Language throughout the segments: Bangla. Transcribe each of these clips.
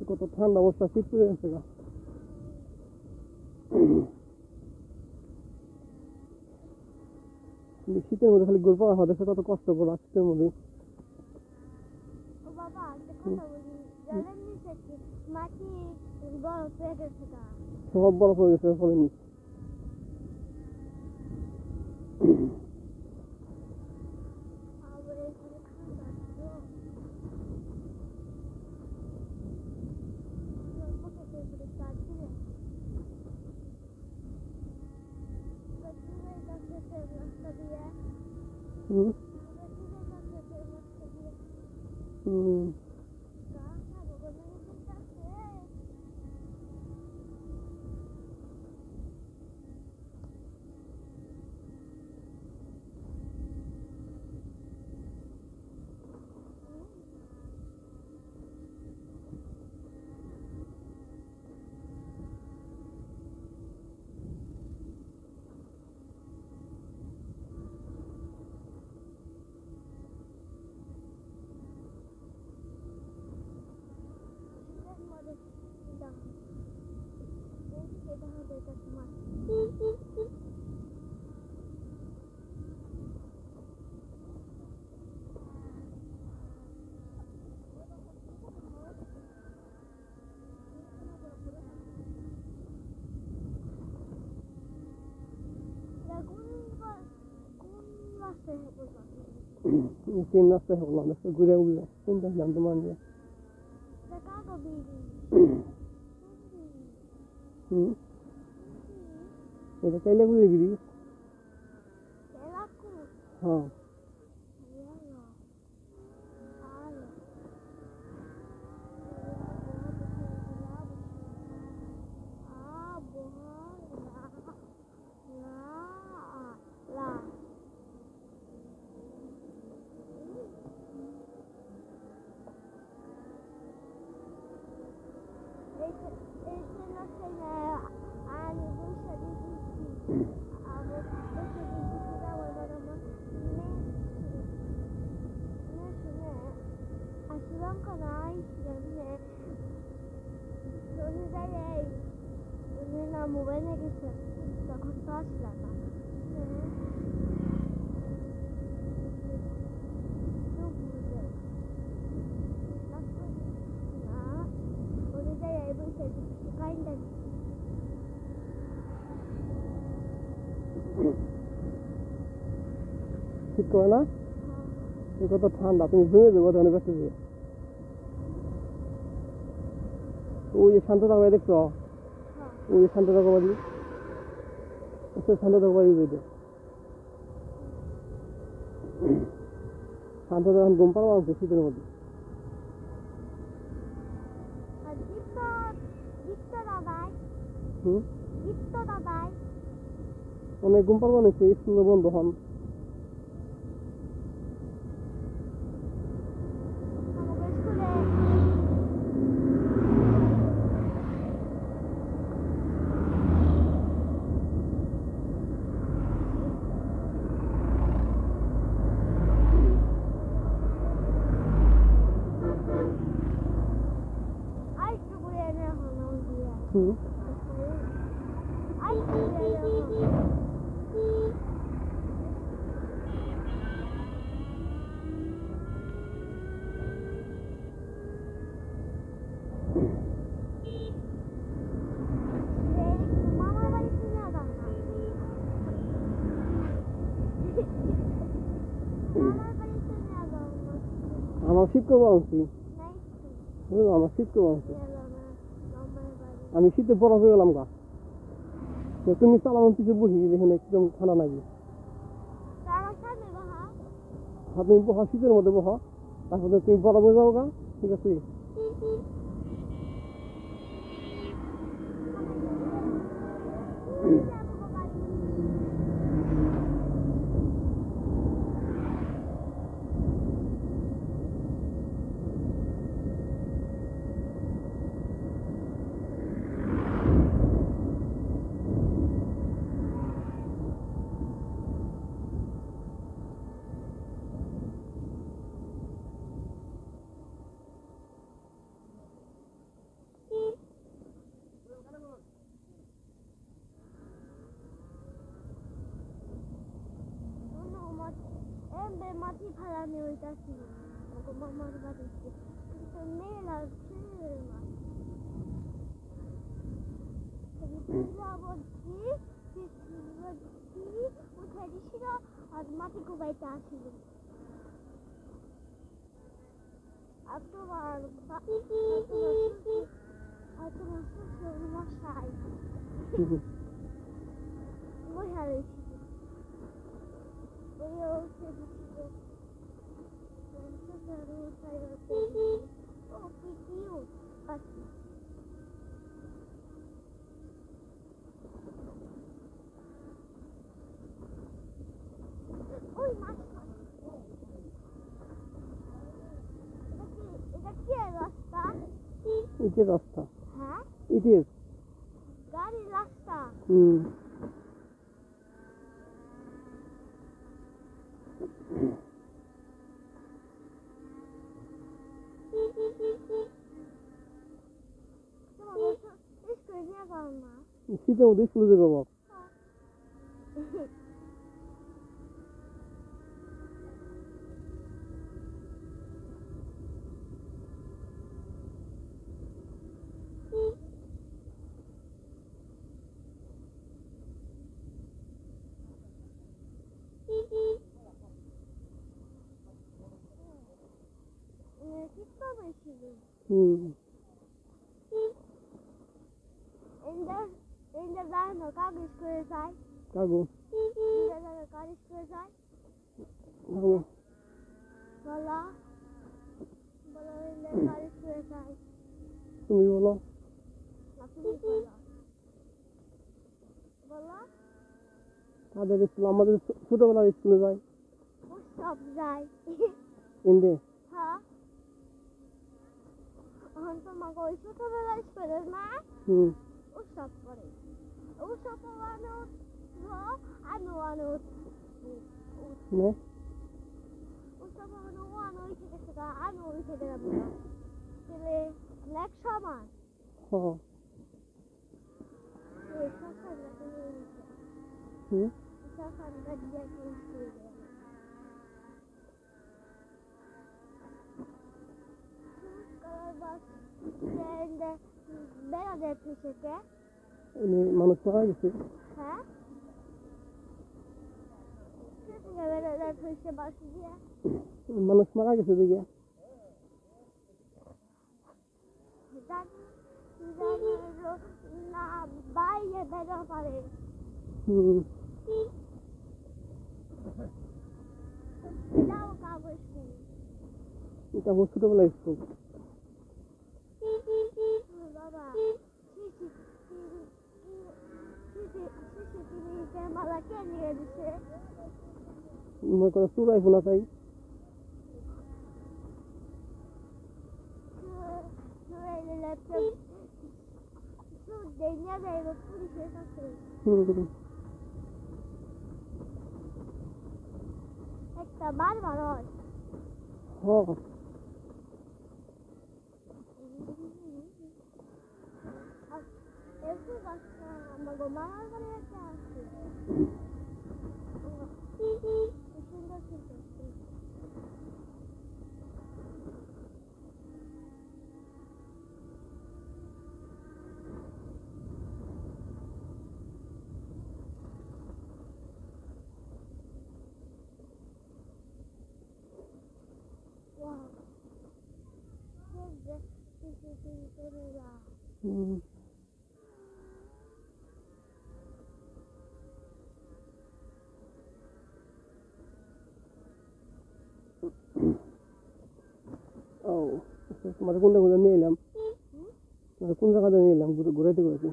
কত ঠান্ডা অবস্থা, শীত পড়ে গেছে গা। শীতের মধ্যে খালি গোল পাওয়া দেখে কত কষ্ট করে শীতের মধ্যে। সব বরফ হয়ে গেছে ফলে নিচ। তিন রাস্তায় হলাম, ঘুরে উঠলে কোনটা জানতে মানবে। এটা চাইলে ঘুরে দিবি। হ্যাঁ মোবাইলে গেছে তখন তো আসলাম না। ঠিক করে না, কত ঠান্ডা, তুমি ঘুমিয়ে যাবো তখন ব্যস্ত যে। ওই যে শান্ততা বাড়ি দেখছো, ওই যে শান্ততা বাড়ি, শান্ততা বাড়ি যেটা শান্ততা এখন ঘুম পাড়া আছে শীতের মধ্যে। অনেক ঘুম পাড়া নিচ্ছে, স্কুল বন্ধ হন। আমার শীত করবো আনছি, আমার শীত করবো আনছি, আমি শীতে বরফ হয়ে গেলাম গা। তুমি চালাম পিছিয়ে বসি, এখানে একদম ঠান্ডা নাকি। তুমি বহা, শীতের মধ্যে বহা, তারপরে তুমি বরফ হয়ে যাবো গা। ঠিক আছে, মাটি ফালানি ওইটা ছিল মামার বাড়িতে কিন্তু মেলা ছেলের মাছ উঠে দিছিল আর মাটি কুবাইতে আসছিল আর তোমার মশাই বসা রয়েছিল ওই উঠে দিছিল ও কি কিউট পাখি ওই মাছ এটা কি রাস্তা ইটের রাস্তা হ্যাঁ ইটের গাড়ির রাস্তা শীতের মধ্যে স্কুলে যাবো বাপ in der Weine Gagisköhl sei. Gago. In der Weine Gagisköhl sei. Gago. Voilà. Voilà in der Gagisköhl sei. তুমি বলো Na তুমি বলো। Voilà. তাদের স্কুল আমাদের ছোটবেলার স্কুলে যায় সব যায়। ইন্দে হ্যাঁ। এখন তোমাকে ওই ছোটবেলার স্কুলের না উৎসব করে উৎসব আমি উঠে দেবো তাহলে এক সমান বেড়াদের থেকে মানুষ মারা গেছে হ্যাঁ বেড়াদের থেকে বাসি দিয়ে মানুষ মারা গেছে দিকে না বাইরে বেরো পারে যাও কাগজ এটা আমার ছোটবেলার স্কুল বাবা ক্যামেরা কে নিয়ে দিছে মনে করো চুরাই ফোনা চাই একটা বারবার হয় আমাকে মামার বাড়ি একটা আছে সুন্দর সুন্দর wow তোমাদের কোনটা কোনটা নিয়ে এলাম কোন জায়গাটা নিয়ে এলাম ঘুরাইতে ঘুরাইতে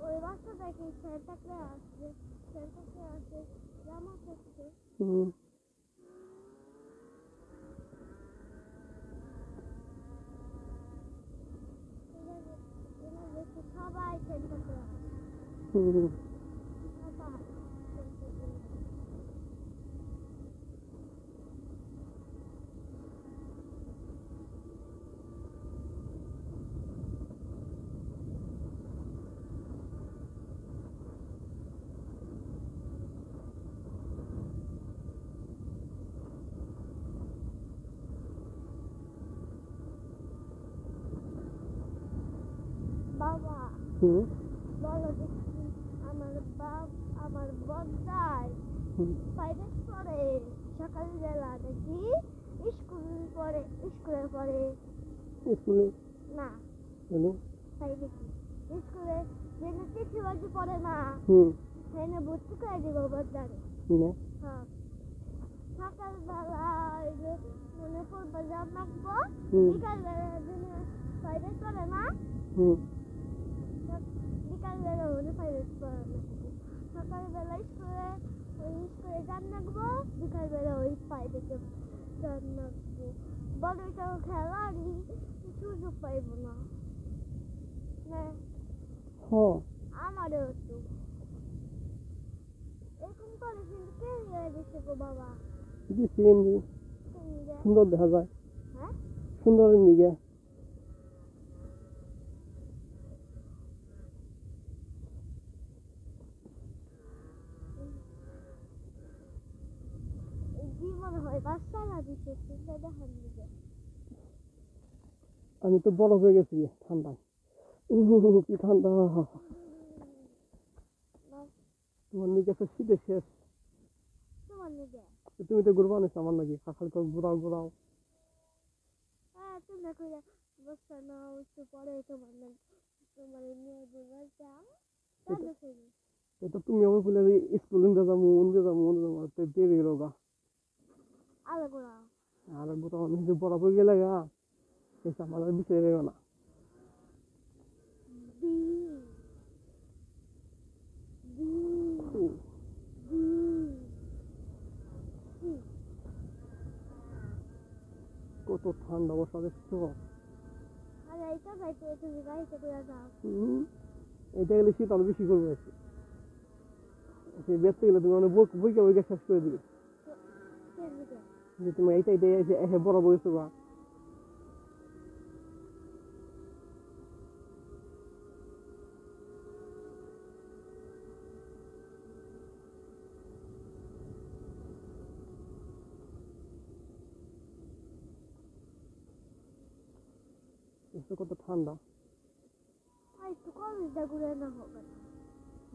ওই বাচ্চাটা কি সেন্টাকে আসছে জামা পড়ছে সবাই সেন্টাকে আসছে সবাই হুম বলো দেখি আমার বদ্দায় হুম বাইরে পড়ে সকালবেলা দেখি স্কুলে পড়ে স্কুলে না এনে তাই দেখি স্কুলে যেন চিঠি বাজি পড়ে না সেখানে ভর্তি করে দিব বদ্দারে না হ্যাঁ সকালবেলা মনে পড়বে যা মাখবো বিকালবেলা যেন বাইরে পড়ে না বিকালবেলা মনে বাইরে পড়ে না সকালবেলা স্কুলে গান নাকবো বিকালবেলা ওই পাই দেখে গান নাকবো বড়টাও খেলারই সুযোগ পাইব না আমারও তো এরকম করে কিন্তু কে দিচ্ছে গো বাবা সুন্দর দেখা যায় হ্যাঁ সুন্দরের দিকে মনে হয় বাচ্চারা দিচ্ছে দেখার দিকে আমি তো বরফ হয়ে গেছি ঠান্ডায় কি ঠান্ডা তোমার নিকে একটা শীতে শেষ তোমার নিকে তুমি তো ঘুরবা নিস আমার নাকি খালি করে ঘুরাও ঘুরাও তোমরা কইরা বসা না একটু পরে তোমার নিয়ে ঘুরবা যাও তাহলে করি এটা তুমি আমার বলে স্কুলিং দে যাবো উনকে যাবো তো দেরি রোগা আলো ঘুরাও আর ঘুরাও আমি যে বরফ হয়ে গেলে গা এসে আমার বিষয় রেগো না কত ঠান্ডা বসা দেখছো এটা গেলে শীত আরো বেশি করবে ব্যস্ত গেলে তুমি অনেক বইকে বইকে শেষ করে দিবে যে তুমি এইটা এসে বড় বইছো বা কত ঠান্ডা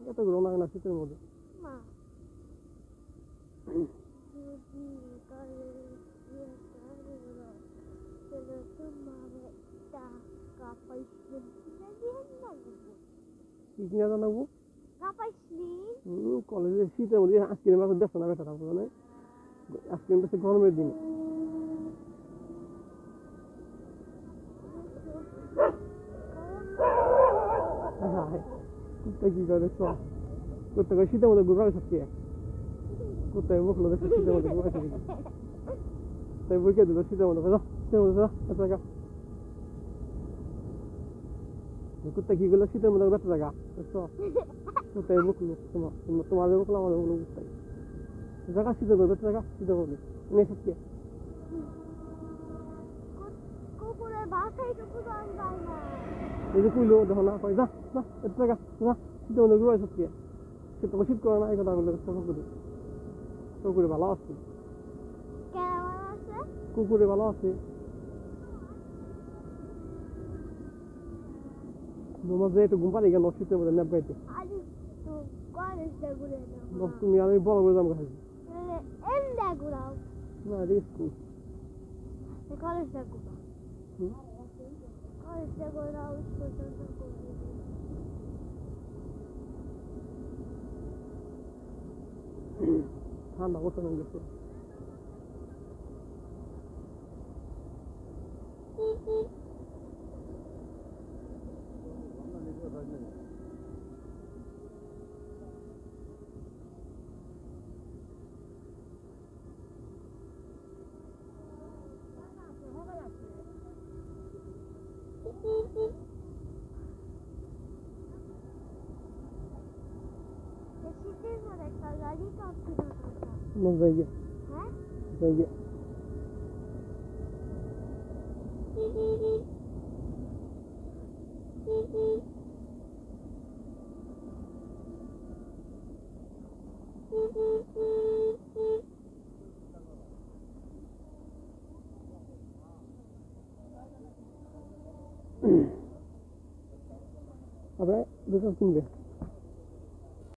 এত ঘুরো না শীতের মধ্যে কি কিনা জানাবো কলেজে শীতের মধ্যে আইসক্রিম এখন দেখছো না বেটা থাকবো না আইসক্রিম তো গরমের দিনে কুত্তা কি করে কুত্তা করে শীতের মধ্যে ঘুরবা সত্যি কুত্তায় বকলো দেখো শীতের মধ্যে ঘুরবা সত্যি তাই বইকে দিল শীতের মধ্যে শীতের মধ্যে কুত্তা কি করলো শীতের মধ্যে বেঁচে থাকা বুঝছো কুত্তায় বকলো তোমার বকলো আমার বকলো কুত্তায় জায়গা শীতের মধ্যে বেঁচে থাকা শীতের মধ্যে নিয়ে সত্যি এই যে কুইলো দেখো না কয় যা না এত টাকা যা শীতের মধ্যে ঘুরে সত্যি শীত করে না এই কথা বললে কুকুরে ভালো আছে কুকুরে ভালো আছে তোমার যে একটু ঘুম পারি গেল শীতের মধ্যে নেপ গাইতে তুমি আমি বড় করে যাবো খাইছি না স্কুল ঠান্ডা বসে গেছে No veía. Veía. তারপরে দুটো কিনবে